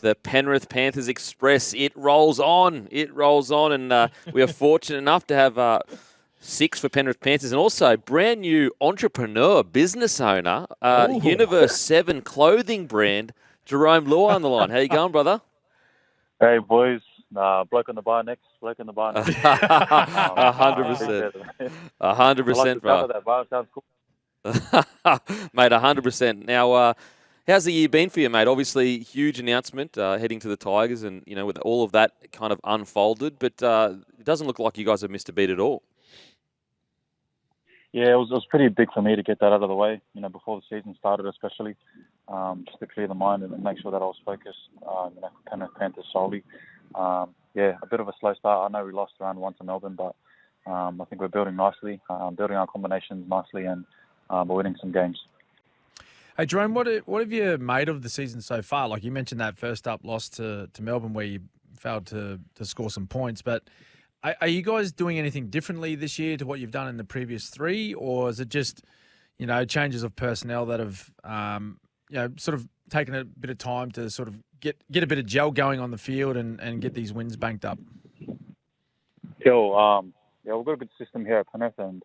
the Penrith Panthers Express. It rolls on. And we are fortunate enough to have 6 for Penrith Panthers, and also brand new entrepreneur, business owner, Universe 7 clothing brand, Jarome Luai on the line. How you going, brother? Hey, boys. Bloke on the bar next. 100%. 100%, bro. That bar sounds cool. Mate, 100%. Now, how's the year been for you, mate? Obviously, huge announcement heading to the Tigers, and with all of that kind of unfolded, but it doesn't look like you guys have missed a beat at all. Yeah, it was pretty big for me to get that out of the way, before the season started, especially, just to clear the mind and make sure that I was focused, for Penrith Panthers solely. A bit of a slow start. I know we lost round 1 to Melbourne, but I think we're building nicely, building our combinations nicely, and we're winning some games. Hey, Jerome, what have you made of the season so far? Like you mentioned that first up loss to Melbourne where you failed to score some points, but are you guys doing anything differently this year to what you've done in the previous 3, or is it just, changes of personnel that have, sort of taken a bit of time to sort of get a bit of gel going on the field and get these wins banked up? We've got a good system here at Penrith, and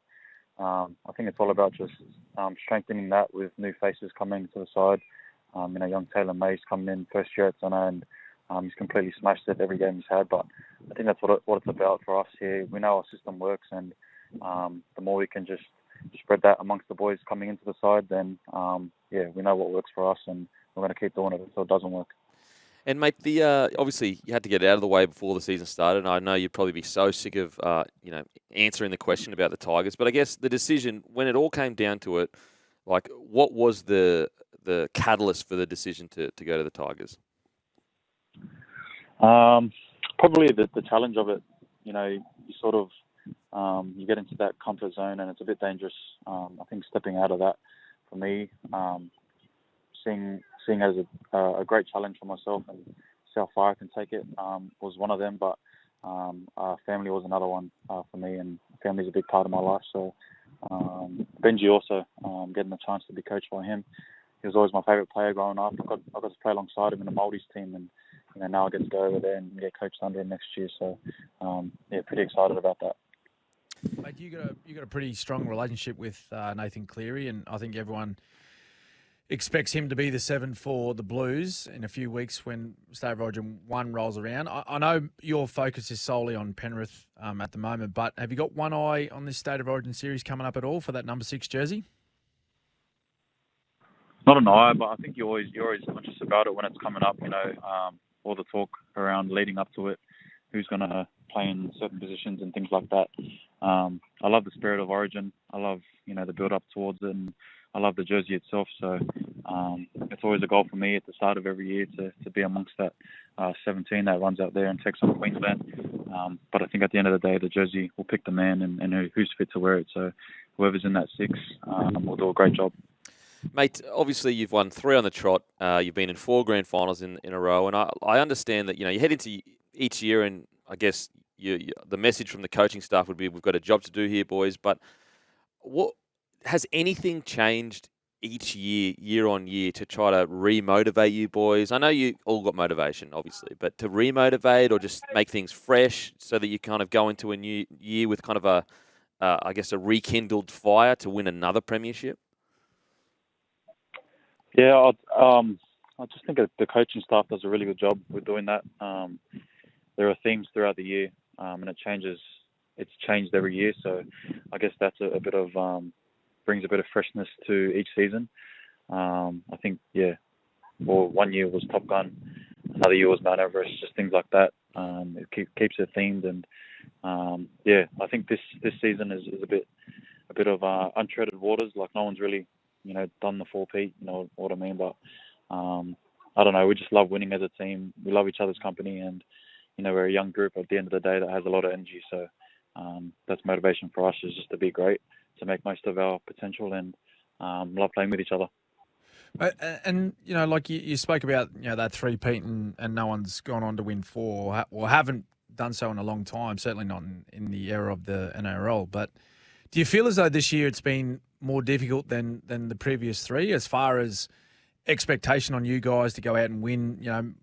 I think it's all about just strengthening that with new faces coming to the side. Young Taylor May's coming in first year at Centre, and he's completely smashed it every game he's had. But I think that's what it's about for us here. We know our system works, and the more we can just spread that amongst the boys coming into the side, then we know what works for us, and we're going to keep doing it until it doesn't work. And, mate, obviously you had to get it out of the way before the season started, and I know you'd probably be so sick of answering the question about the Tigers. But I guess the decision, when it all came down to it, like, what was the catalyst for the decision to go to the Tigers? Probably the challenge of it. You sort of you get into that comfort zone, and it's a bit dangerous. I think stepping out of that, for me, seeing it as a great challenge for myself and see how far I can take it, was one of them. But family was another one for me, and family's a big part of my life. So Benji also, getting the chance to be coached by him. He was always my favourite player growing up. I got to play alongside him in the Maldives team, and now I get to go over there and get coached under him next year. So pretty excited about that. Mate, you got a pretty strong relationship with Nathan Cleary, and I think everyone expects him to be the 7 for the Blues in a few weeks when State of Origin 1 rolls around. I know your focus is solely on Penrith at the moment, but have you got one eye on this State of Origin series coming up at all for that number 6 jersey? Not an eye, but I think you're always conscious about it when it's coming up. All the talk around leading up to it, who's going to play in certain positions and things like that. I love the spirit of Origin. I love the build up towards it, and I love the jersey itself. So it's always a goal for me at the start of every year to be amongst that 17 that runs out there and takes on Queensland. But I think at the end of the day, the jersey will pick the man and who's fit to wear it. So whoever's in that 6 will do a great job. Mate, obviously you've won 3 on the trot. You've been in 4 grand finals in a row, and I understand that you head into each year, and I guess the message from the coaching staff would be, we've got a job to do here, boys. But what has anything changed each year on year, to try to re-motivate you boys? I know you all got motivation, obviously, but to re-motivate or just make things fresh so that you kind of go into a new year with kind of a rekindled fire to win another premiership? Yeah, I just think the coaching staff does a really good job with doing that. There are themes throughout the year, and it changes. It's changed every year, so I guess that's a bit of brings a bit of freshness to each season. I think, well, one year was Top Gun, another year was Mount Everest, just things like that. It keeps it themed, and I think this season is a bit of untreaded waters. Like, no one's really done the 4-peat, you know what I mean? But I don't know, we just love winning as a team. We love each other's company, and we're a young group at the end of the day that has a lot of energy. So that's motivation for us, is just to be great, to make most of our potential, and love playing with each other. And like you spoke about, that 3-peat, and no one's gone on to win 4, or haven't done so in a long time. Certainly not in the era of the NRL. But do you feel as though this year it's been more difficult than the previous 3, as far as expectation on you guys to go out and win?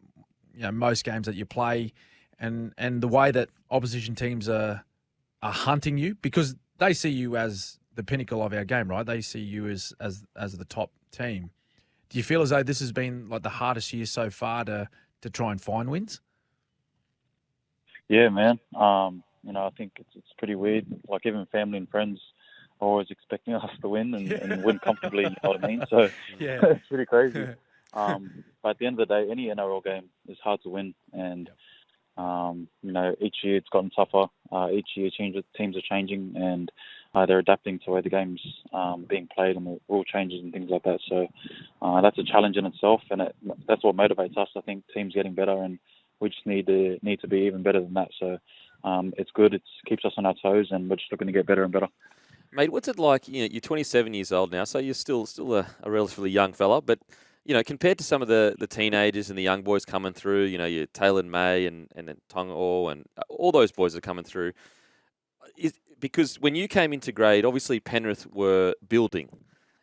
most games that you play, and the way that opposition teams are hunting you, because they see you as the pinnacle of our game, right? They see you as the top team. Do you feel as though this has been like the hardest year so far to try and find wins? Yeah, man. I think it's pretty weird. Like, even family and friends are always expecting us to win and win comfortably. You know what I mean? So Yeah. it's pretty crazy. But at the end of the day, any NRL game is hard to win, and each year it's gotten tougher. Each year teams are changing, and they're adapting to where the game's being played and the rule changes and things like that. So that's a challenge in itself, and that's what motivates us. I think teams getting better, and we just need to be even better than that. So it's good. It keeps us on our toes, and we're just looking to get better and better. Mate, what's it like? You're 27 years old now, so you're still a relatively young fella, but compared to some of the teenagers and the young boys coming through, your Taylor May and Tonga and all those boys are coming through. Because when you came into grade, obviously Penrith were building,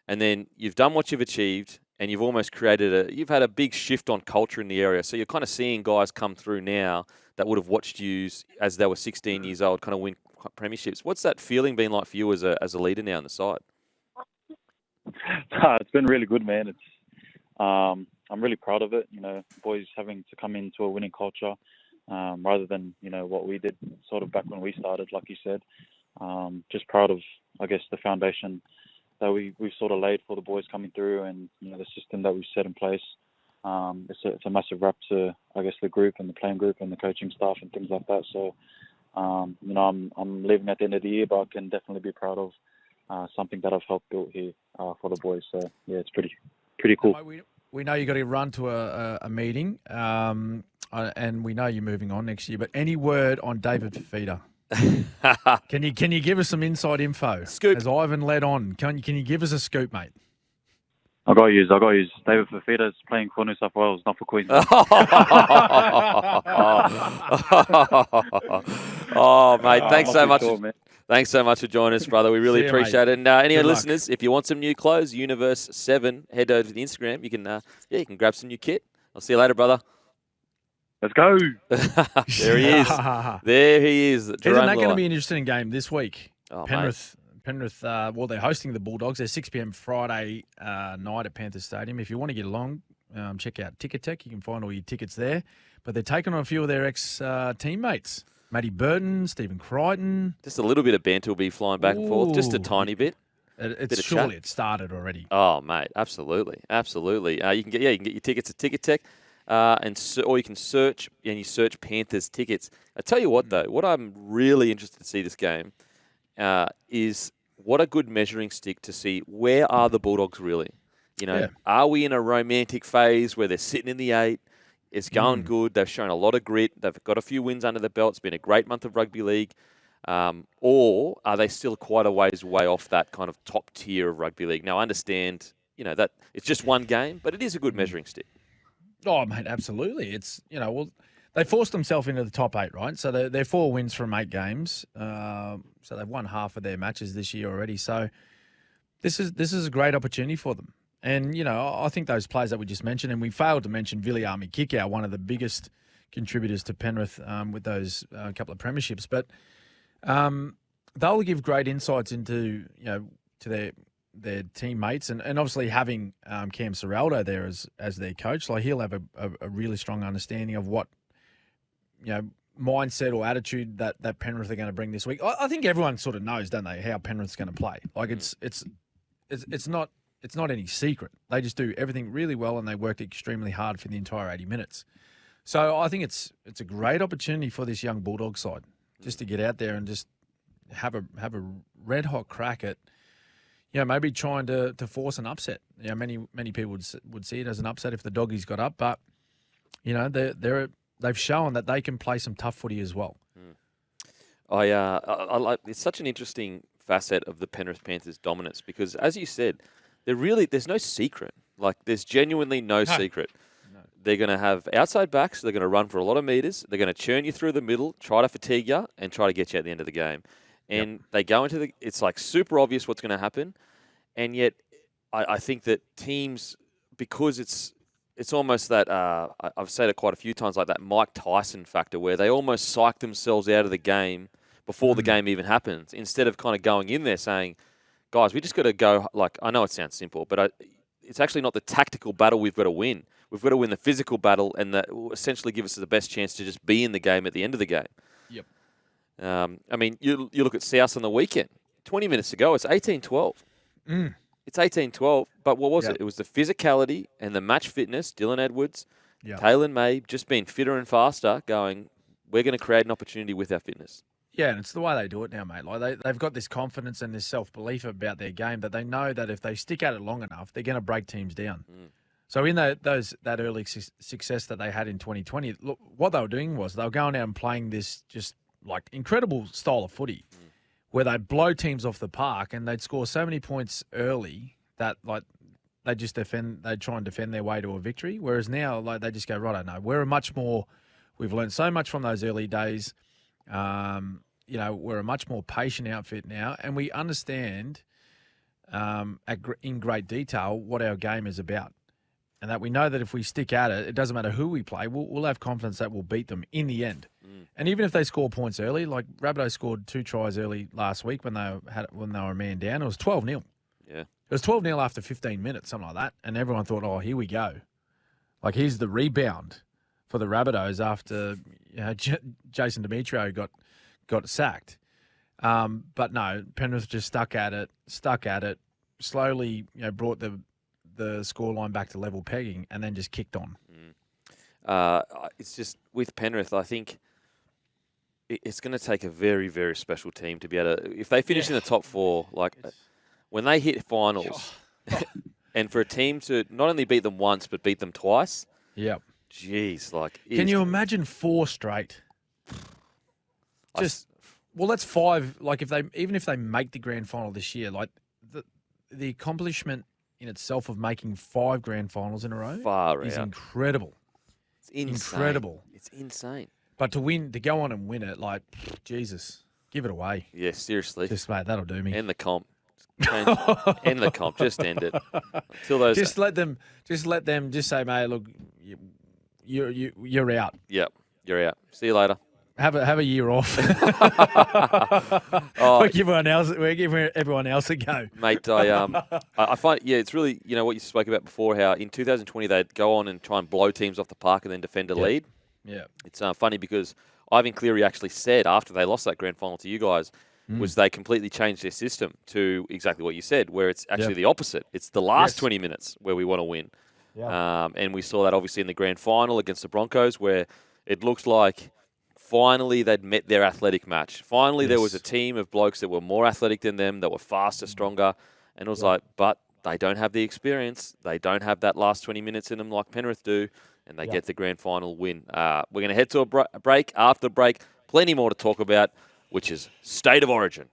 and then you've done what you've achieved, and you've almost you've had a big shift on culture in the area. So you're kind of seeing guys come through now that would have watched you as they were 16 years old, kind of win premierships. What's that feeling been like for you as a leader now on the side? It's been really good, man. I'm really proud of it. Boys having to come into a winning culture rather than what we did sort of back when we started, like you said. Just proud of, I guess, the foundation that we've sort of laid for the boys coming through, and the system that we've set in place. It's a massive rap to, I guess, the group and the playing group and the coaching staff and things like that. So I'm leaving at the end of the year, but I can definitely be proud of something that I've helped build here for the boys. So yeah, it's pretty cool. We know you got to run to a meeting, and we know you're moving on next year. But any word on David Fifita? Can you give us some inside info? Scoop. As Ivan led on, can you give us a scoop, mate? I got to use. David Fifita's playing for New South Wales, not for Queensland. Oh, mate, thanks so much. Sure, Thanks so much for joining us, brother. We really appreciate it. And any of the listeners, if you want some new clothes, Universe 7, head over to the Instagram. You can grab some new kit. I'll see you later, brother. Let's go. There he is. There he is. Isn't that going to be an interesting game this week? Oh, Penrith, they're hosting the Bulldogs. They're 6 p.m. Friday night at Panthers Stadium. If you want to get along, check out Ticket Tech. You can find all your tickets there. But they're taking on a few of their ex-teammates. Matty Burton, Stephen Crichton. Just a little bit of banter will be flying back and forth. Just a tiny bit. It's surely it started already. Oh, mate, absolutely. You can get your tickets at Ticket Tech. Or you can search, and you search Panthers tickets. I tell you what, though, what I'm really interested to see this game is what a good measuring stick to see where are the Bulldogs really. Are we in a romantic phase where they're sitting in the 8? It's going good. They've shown a lot of grit. They've got a few wins under the belt. It's been a great month of rugby league. Or are they still quite a ways way off that kind of top tier of rugby league? Now, I understand, that it's just one game, but it is a good measuring stick. Oh, mate, absolutely. It's, they forced themselves into the top 8, right? So they're 4 wins from 8 games. So they've won half of their matches this year already. So this is a great opportunity for them. And, I think those players that we just mentioned, and we failed to mention Viliami Kikau, one of the biggest contributors to Penrith with those couple of premierships. But they'll give great insights into, to their teammates, and obviously having Cam Serraldo there as their coach, like he'll have a really strong understanding of what mindset or attitude that Penrith are going to bring this week. I think everyone sort of knows, don't they, how Penrith's going to play. Like it's not any secret. They just do everything really well, and they worked extremely hard for the entire 80 minutes. So I think it's a great opportunity for this young Bulldog side just to get out there and just have a red hot crack at maybe trying to force an upset. Many people would see it as an upset if the Doggies got up, but they've shown that they can play some tough footy as well. I like. It's such an interesting facet of the Penrith Panthers' dominance because, as you said, there's no secret. Like there's genuinely no secret. No. They're going to have outside backs. They're going to run for a lot of meters. They're going to churn you through the middle, try to fatigue you, and try to get you at the end of the game. And they go into it's like super obvious what's going to happen. And yet I think that teams, because it's it's almost that I've said it quite a few times, like that Mike Tyson factor, where they almost psych themselves out of the game before the game even happens, instead of kind of going in there saying, guys, we just got to go. Like, I know it sounds simple, but it's actually not the tactical battle we've got to win. We've got to win the physical battle, and that will essentially give us the best chance to just be in the game at the end of the game. Yep. I mean, you look at South on the weekend. 20 minutes ago, it's 18-12. It's 18-12, but what was it? It was the physicality and the match fitness. Dylan Edwards, Taylor May, just being fitter and faster, going, we're going to create an opportunity with our fitness. Yeah, and it's the way they do it now, mate. Like they've got this confidence and this self-belief about their game that they know that if they stick at it long enough, they're going to break teams down. So in that early success that they had in 2020, look, what they were doing was they were going out and playing this just like incredible style of footy where they'd blow teams off the park and they'd score so many points early that like they'd try and defend their way to a victory. Whereas now, like they just go, right, I know, we've learned so much from those early days. We're a much more patient outfit now, and we understand in great detail what our game is about. And that we know that if we stick at it, it doesn't matter who we play, we'll have confidence that we'll beat them in the end. And even if they score points early, like Rabbitohs scored 2 tries early last week when they were a man down, it was 12-0. Yeah. It was 12-0 after 15 minutes, something like that. And everyone thought, oh, here we go. Like, here's the rebound for the Rabbitohs after Jason Demetrio got sacked. But no, Penrith just stuck at it, slowly brought the scoreline back to level pegging and then just kicked on. It's just with Penrith, I think it's going to take a very, very special team to be able to, if they finish in the top 4, like when they hit finals, and for a team to not only beat them once but beat them twice. Yep. Jeez, like, can you imagine 4 straight? Well, that's 5. Like even if they make the grand final this year, like the accomplishment in itself of making 5 grand finals in a row is incredible. It's insane. Incredible. It's insane. But to go on and win it, like, Jesus, give it away. Yeah, seriously. Just, mate, that'll do me. End the comp. End the comp. Just end it. Until those. Just let them. Just say, mate, look, you're out. Yep, you're out. See you later. Have a year off. We're giving everyone else a go, mate. I find it's really what you spoke about before. How in 2020 they'd go on and try and blow teams off the park and then defend a lead. Yeah, it's funny because Ivan Cleary actually said after they lost that grand final to you guys was they completely changed their system to exactly what you said, where it's actually the opposite. It's the last 20 minutes where we want to win. Yeah. And we saw that obviously in the grand final against the Broncos, where it looked like finally they'd met their athletic match. Finally there was a team of blokes that were more athletic than them, that were faster, stronger, and it was like, but they don't have the experience. They don't have that last 20 minutes in them like Penrith do, and they get the grand final win. We're going to head to a break. After the break, plenty more to talk about, which is State of Origin.